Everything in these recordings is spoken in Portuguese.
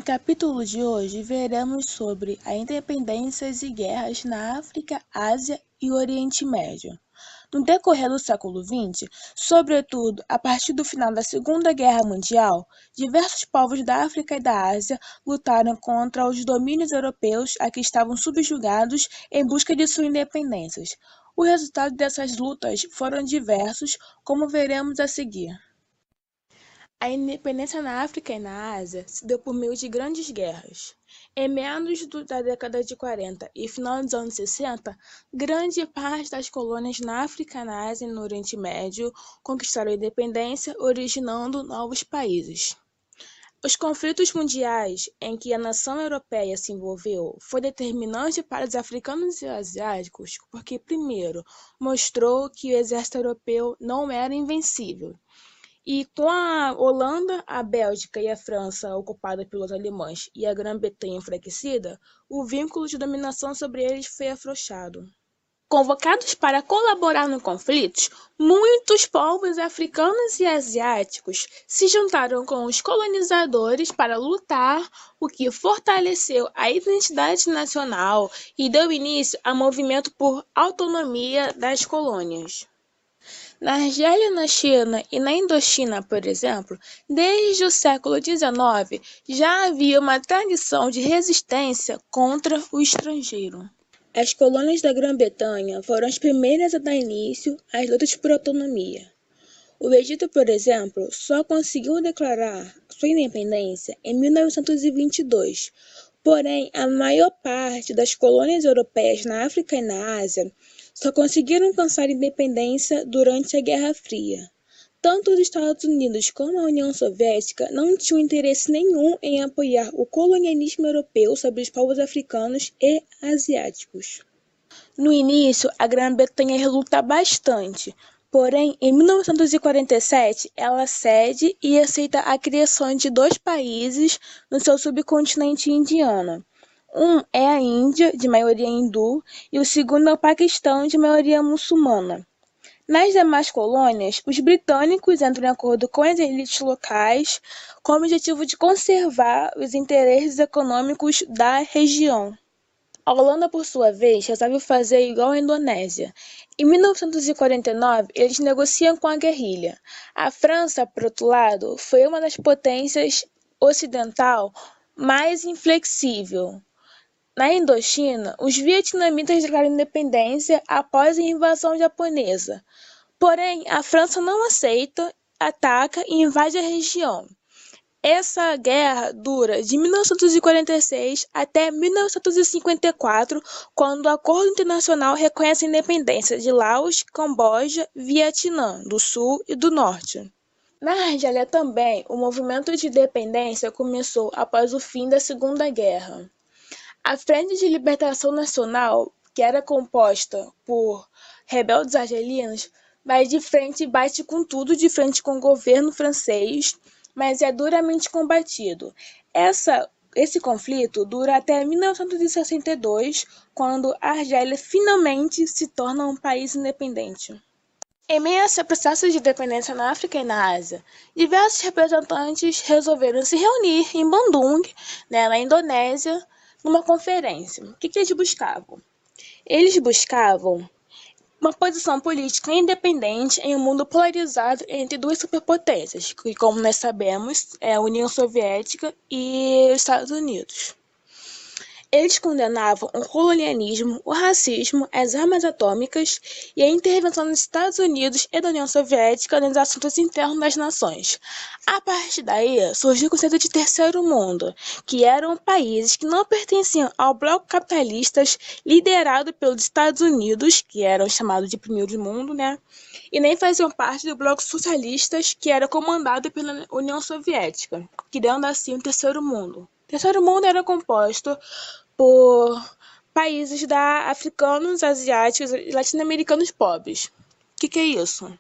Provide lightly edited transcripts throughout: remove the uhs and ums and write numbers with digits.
capítulo de hoje, veremos sobre as independências e guerras na África, Ásia e Oriente Médio. No decorrer do século XX, sobretudo a partir do final da Segunda Guerra Mundial, diversos povos da África e da Ásia lutaram contra os domínios europeus a que estavam subjugados em busca de sua independência. O resultado dessas lutas foram diversos, como veremos a seguir. A independência na África e na Ásia se deu por meio de grandes guerras. Em meados da década de 40 e final dos anos 60, grande parte das colônias na África, na Ásia e no Oriente Médio conquistaram a independência, originando novos países. Os conflitos mundiais em que a nação europeia se envolveu foi determinante para os africanos e asiáticos porque, primeiro, mostrou que o exército europeu não era invencível. E com a Holanda, a Bélgica e a França ocupadas pelos alemães e a Grã-Bretanha enfraquecida, o vínculo de dominação sobre eles foi afrouxado. Convocados para colaborar no conflito, muitos povos africanos e asiáticos se juntaram com os colonizadores para lutar, o que fortaleceu a identidade nacional e deu início ao movimento por autonomia das colônias. Na Argélia, na China e na Indochina, por exemplo, desde o século XIX já havia uma tradição de resistência contra o estrangeiro. As colônias da Grã-Bretanha foram as primeiras a dar início às lutas por autonomia. O Egito, por exemplo, só conseguiu declarar sua independência em 1922, porém a maior parte das colônias europeias na África e na Ásia só conseguiram alcançar independência durante a Guerra Fria. Tanto os Estados Unidos como a União Soviética não tinham interesse nenhum em apoiar o colonialismo europeu sobre os povos africanos e asiáticos. No início, a Grã-Bretanha reluta bastante, porém, em 1947, ela cede e aceita a criação de dois países no seu subcontinente indiano. Um é a Índia, de maioria hindu, e o segundo é o Paquistão, de maioria muçulmana. Nas demais colônias, os britânicos entram em acordo com as elites locais com o objetivo de conservar os interesses econômicos da região. A Holanda, por sua vez, resolve fazer igual à Indonésia. Em 1949, eles negociam com a guerrilha. A França, por outro lado, foi uma das potências ocidental mais inflexível. Na Indochina, os vietnamitas declaram independência após a invasão japonesa. Porém, a França não aceita, ataca e invade a região. Essa guerra dura de 1946 até 1954, quando o Acordo Internacional reconhece a independência de Laos, Camboja, Vietnã do Sul e do Norte. Na Argélia também, o movimento de independência começou após o fim da Segunda Guerra. A Frente de Libertação Nacional, que era composta por rebeldes argelinos, bate com tudo de frente com o governo francês, mas é duramente combatido. Esse conflito dura até 1962, quando a Argélia finalmente se torna um país independente. Em meio a esse processo de independência na África e na Ásia, diversos representantes resolveram se reunir em Bandung, na Indonésia, numa conferência. O que eles buscavam? Eles buscavam uma posição política independente em um mundo polarizado entre duas superpotências, que, como nós sabemos, é a União Soviética e os Estados Unidos. Eles condenavam o colonialismo, o racismo, as armas atômicas e a intervenção dos Estados Unidos e da União Soviética nos assuntos internos das nações. A partir daí, surgiu o conceito de terceiro mundo, que eram países que não pertenciam ao bloco capitalista liderado pelos Estados Unidos, que eram chamados de primeiro mundo, e nem faziam parte do bloco socialista, que era comandado pela União Soviética, criando assim o terceiro mundo. O terceiro mundo era composto por países africanos, asiáticos e latino-americanos pobres. O que é isso?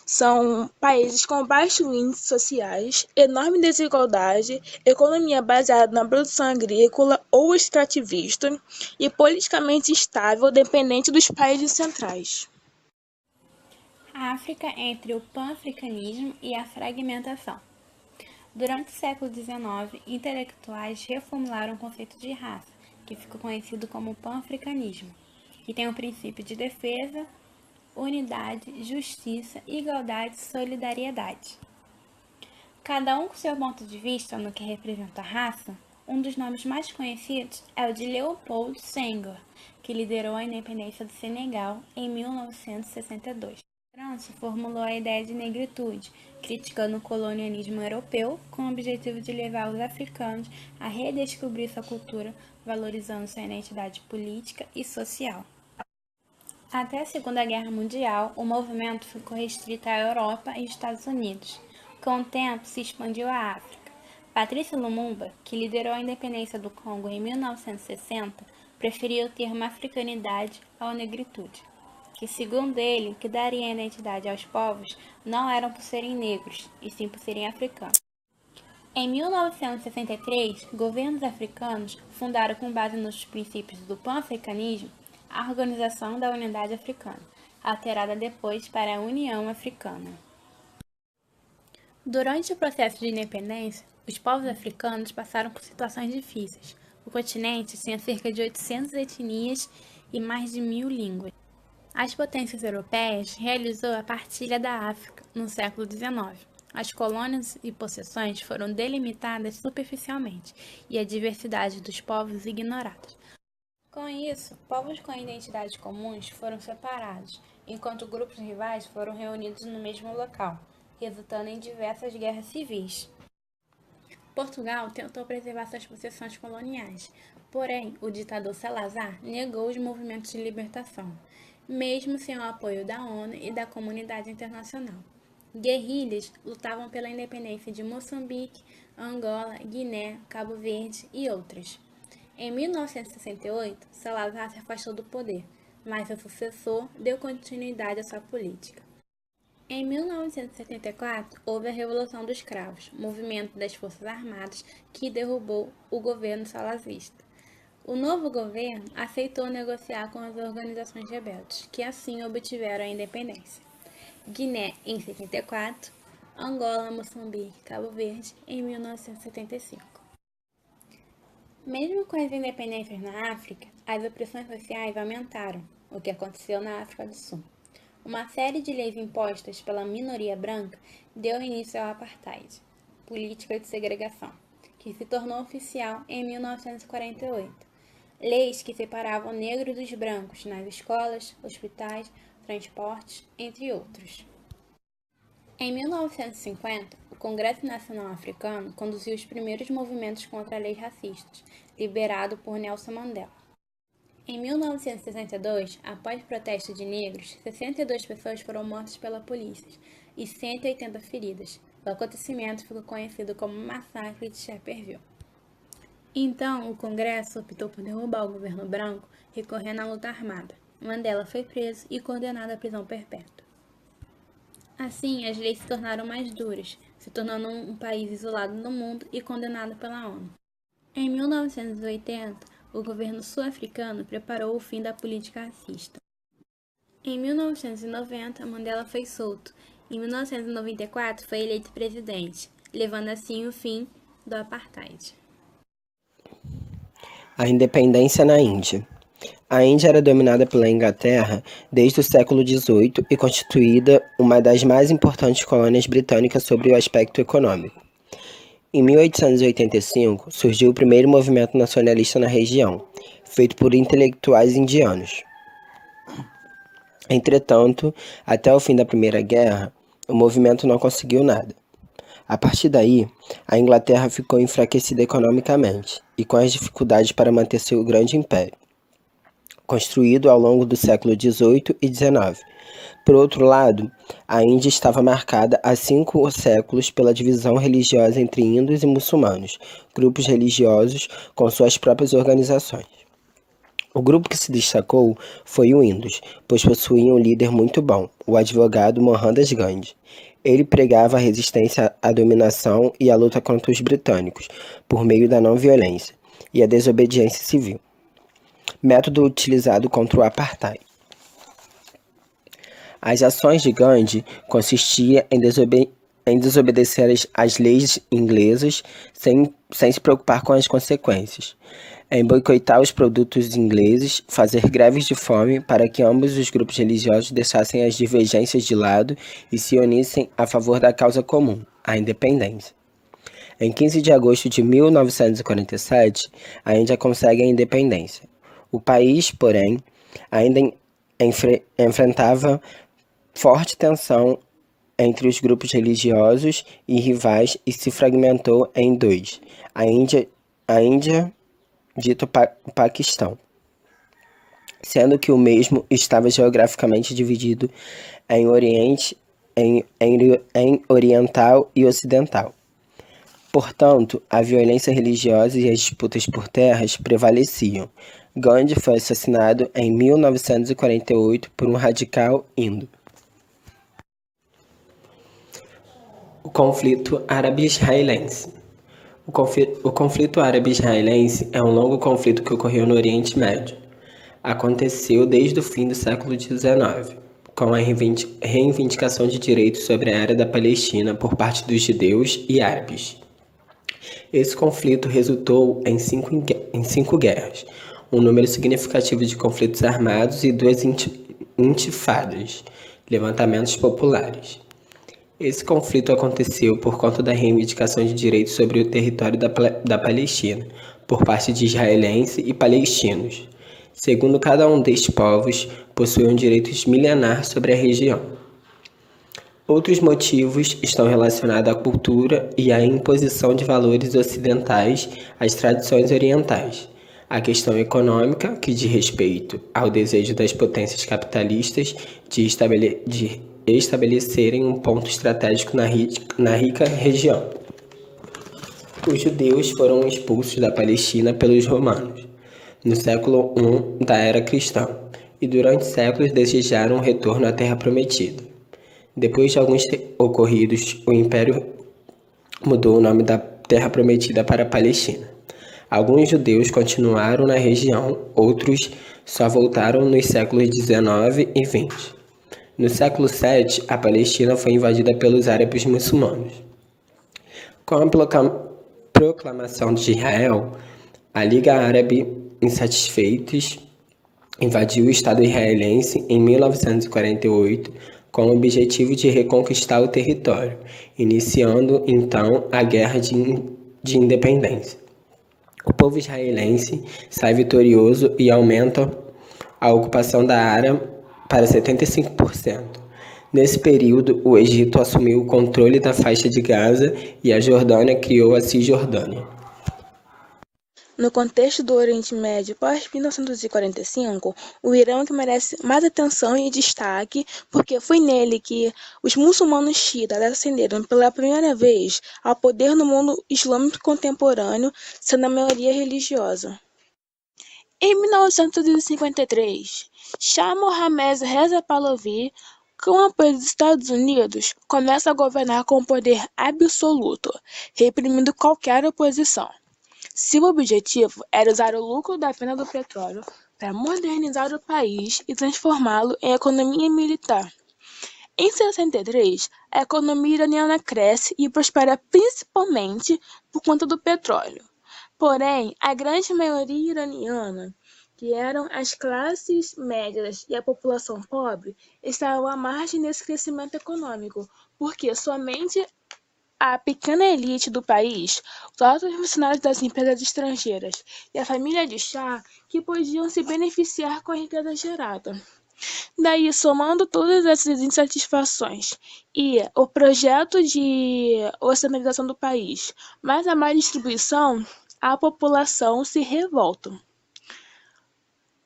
São países com baixos índices sociais, enorme desigualdade, economia baseada na produção agrícola ou extrativista e politicamente instável, dependente dos países centrais. A África entre o pan-africanismo e a fragmentação. Durante o século XIX, intelectuais reformularam o conceito de raça, que ficou conhecido como pan-africanismo, que tem o princípio de defesa, unidade, justiça, igualdade e solidariedade. Cada um com seu ponto de vista no que representa a raça, um dos nomes mais conhecidos é o de Leopold Senghor, que liderou a independência do Senegal em 1962. França formulou a ideia de negritude, criticando o colonialismo europeu com o objetivo de levar os africanos a redescobrir sua cultura, valorizando sua identidade política e social. Até a Segunda Guerra Mundial, o movimento ficou restrito à Europa e Estados Unidos. Com o tempo, se expandiu à África. Patrício Lumumba, que liderou a independência do Congo em 1960, preferiu o termo africanidade ao negritude, que, segundo ele, que daria identidade aos povos não eram por serem negros, e sim por serem africanos. Em 1963, governos africanos fundaram, com base nos princípios do pan-africanismo, a Organização da Unidade Africana, alterada depois para a União Africana. Durante o processo de independência, os povos africanos passaram por situações difíceis. O continente tinha cerca de 800 etnias e mais de 1000 línguas. As potências europeias realizou a partilha da África no século XIX. As colônias e possessões foram delimitadas superficialmente e a diversidade dos povos ignorada. Com isso, povos com identidades comuns foram separados, enquanto grupos rivais foram reunidos no mesmo local, resultando em diversas guerras civis. Portugal tentou preservar suas possessões coloniais, porém o ditador Salazar negou os movimentos de libertação, mesmo sem o apoio da ONU e da comunidade internacional. Guerrilhas lutavam pela independência de Moçambique, Angola, Guiné, Cabo Verde e outras. Em 1968, Salazar se afastou do poder, mas seu sucessor deu continuidade à sua política. Em 1974, houve a Revolução dos Cravos, movimento das Forças Armadas que derrubou o governo salazarista. O novo governo aceitou negociar com as organizações rebeldes, que assim obtiveram a independência. Guiné em 74, Angola, Moçambique e Cabo Verde em 1975. Mesmo com as independências na África, as opressões sociais aumentaram, o que aconteceu na África do Sul. Uma série de leis impostas pela minoria branca deu início ao apartheid, política de segregação, que se tornou oficial em 1948. Leis que separavam negros dos brancos nas escolas, hospitais, transportes, entre outros. Em 1950, o Congresso Nacional Africano conduziu os primeiros movimentos contra leis racistas, liderado por Nelson Mandela. Em 1962, após protesto de negros, 62 pessoas foram mortas pela polícia e 180 feridas. O acontecimento ficou conhecido como Massacre de Sharpeville. Então, o Congresso optou por derrubar o governo branco, recorrendo à luta armada. Mandela foi preso e condenado à prisão perpétua. Assim, as leis se tornaram mais duras, se tornando um país isolado no mundo e condenado pela ONU. Em 1980, o governo sul-africano preparou o fim da política racista. Em 1990, Mandela foi solto. Em 1994, foi eleito presidente, levando assim o fim do apartheid. A independência na Índia. A Índia era dominada pela Inglaterra desde o século XVIII e constituída uma das mais importantes colônias britânicas sobre o aspecto econômico. Em 1885, surgiu o primeiro movimento nacionalista na região, feito por intelectuais indianos. Entretanto, até o fim da Primeira Guerra, o movimento não conseguiu nada. A partir daí, a Inglaterra ficou enfraquecida economicamente e com as dificuldades para manter seu grande império, construído ao longo do século XVIII e XIX. Por outro lado, a Índia estava marcada há 5 séculos pela divisão religiosa entre hindus e muçulmanos, grupos religiosos com suas próprias organizações. O grupo que se destacou foi o Indus, pois possuía um líder muito bom, o advogado Mohandas Gandhi. Ele pregava a resistência à dominação e a luta contra os britânicos, por meio da não-violência e a desobediência civil, método utilizado contra o apartheid. As ações de Gandhi consistiam em em desobedecer às leis inglesas sem se preocupar com as consequências, em boicotar os produtos ingleses, fazer greves de fome para que ambos os grupos religiosos deixassem as divergências de lado e se unissem a favor da causa comum, a independência. Em 15 de agosto de 1947, a Índia consegue a independência. O país, porém, ainda enfrentava forte tensão entre os grupos religiosos e rivais e se fragmentou em dois: a Índia dito Paquistão, sendo que o mesmo estava geograficamente dividido em oriental e ocidental. Portanto, a violência religiosa e as disputas por terras prevaleciam. Gandhi foi assassinado em 1948 por um radical hindu. O conflito árabe-israelense. O conflito árabe-israelense é um longo conflito que ocorreu no Oriente Médio. Aconteceu desde o fim do século XIX, com a reivindicação de direitos sobre a área da Palestina por parte dos judeus e árabes. Esse conflito resultou em cinco guerras, um número significativo de conflitos armados e 2 intifadas, levantamentos populares. Esse conflito aconteceu por conta da reivindicação de direitos sobre o território da Palestina, por parte de israelenses e palestinos. Segundo cada um destes povos, possuíam direitos milenares sobre a região. Outros motivos estão relacionados à cultura e à imposição de valores ocidentais às tradições orientais. A questão econômica, que diz respeito ao desejo das potências capitalistas de estabelecerem um ponto estratégico na rica região. Os judeus foram expulsos da Palestina pelos romanos, no século I da era cristã, e durante séculos desejaram um retorno à Terra Prometida. Depois de alguns ocorridos, o Império mudou o nome da Terra Prometida para Palestina. Alguns judeus continuaram na região, outros só voltaram nos séculos XIX e XX. No século VII, a Palestina foi invadida pelos árabes muçulmanos. Com a proclamação de Israel, a Liga Árabe, insatisfeitos, invadiu o Estado israelense em 1948 com o objetivo de reconquistar o território, iniciando então a Guerra de Independência. O povo israelense sai vitorioso e aumenta a ocupação da área para 75%. Nesse período, o Egito assumiu o controle da faixa de Gaza e a Jordânia criou a Cisjordânia. No contexto do Oriente Médio pós-1945, o Irã é que merece mais atenção e destaque, porque foi nele que os muçulmanos xiitas ascenderam pela primeira vez ao poder no mundo islâmico contemporâneo, sendo a maioria religiosa. Em 1953, Shah Mohammad Reza Pahlavi, com o apoio dos Estados Unidos, começa a governar com poder absoluto, reprimindo qualquer oposição. Seu objetivo era usar o lucro da venda do petróleo para modernizar o país e transformá-lo em economia militar. Em 63, a economia iraniana cresce e prospera principalmente por conta do petróleo. Porém, a grande maioria iraniana, que eram as classes médias e a população pobre, estavam à margem desse crescimento econômico, porque somente a pequena elite do país, os altos funcionários das empresas estrangeiras e a família de Shah que podiam se beneficiar com a riqueza gerada. Daí, somando todas essas insatisfações e o projeto de ocidentalização do país, mais a má distribuição, a população se revolta.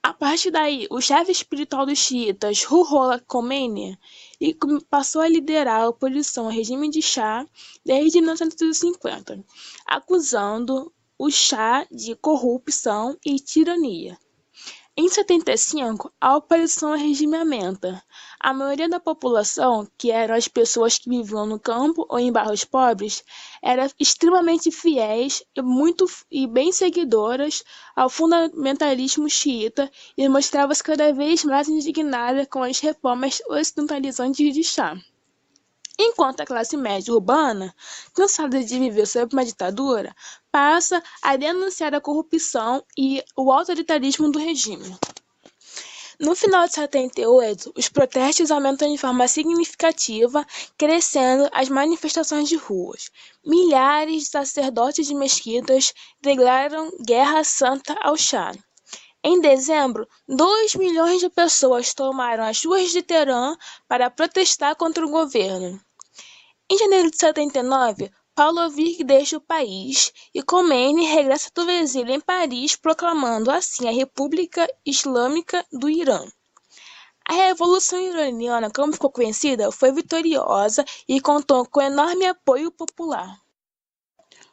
A partir daí, o chefe espiritual dos xiitas, Ruhollah Khomeini, passou a liderar a oposição ao regime de Shah desde 1950, acusando o Shah de corrupção e tirania. Em 75, a oposição ao regime aumenta. A maioria da população, que eram as pessoas que viviam no campo ou em bairros pobres, era extremamente fiéis e bem seguidoras ao fundamentalismo xiita e mostrava-se cada vez mais indignada com as reformas ocidentalizantes de Shah. enquanto a classe média urbana, cansada de viver sob uma ditadura, passa a denunciar a corrupção e o autoritarismo do regime. No final de 78, os protestos aumentam de forma significativa, crescendo as manifestações de ruas. Milhares de sacerdotes de mesquitas declaram guerra santa ao Shah. Em dezembro, 2 milhões de pessoas tomaram as ruas de Teherã para protestar contra o governo. Em janeiro de 79, Pavlovich deixa o país e Khomeini regressa do exílio em Paris, proclamando assim a República Islâmica do Irã. A Revolução Iraniana, como ficou conhecida, foi vitoriosa e contou com enorme apoio popular.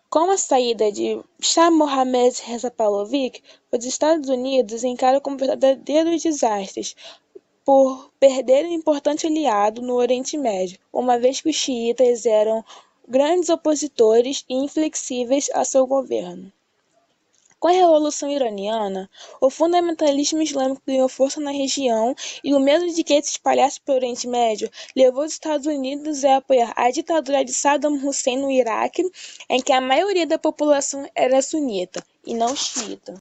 Com a saída de Shah Mohammad Reza Pahlavi, os Estados Unidos encaram como verdadeiros desastres por perder um importante aliado no Oriente Médio, uma vez que os xiitas eram grandes opositores e inflexíveis a seu governo. Com a Revolução Iraniana, o fundamentalismo islâmico ganhou força na região e o medo de que ele se espalhasse pelo Oriente Médio levou os Estados Unidos a apoiar a ditadura de Saddam Hussein no Iraque, em que a maioria da população era sunita e não xiita.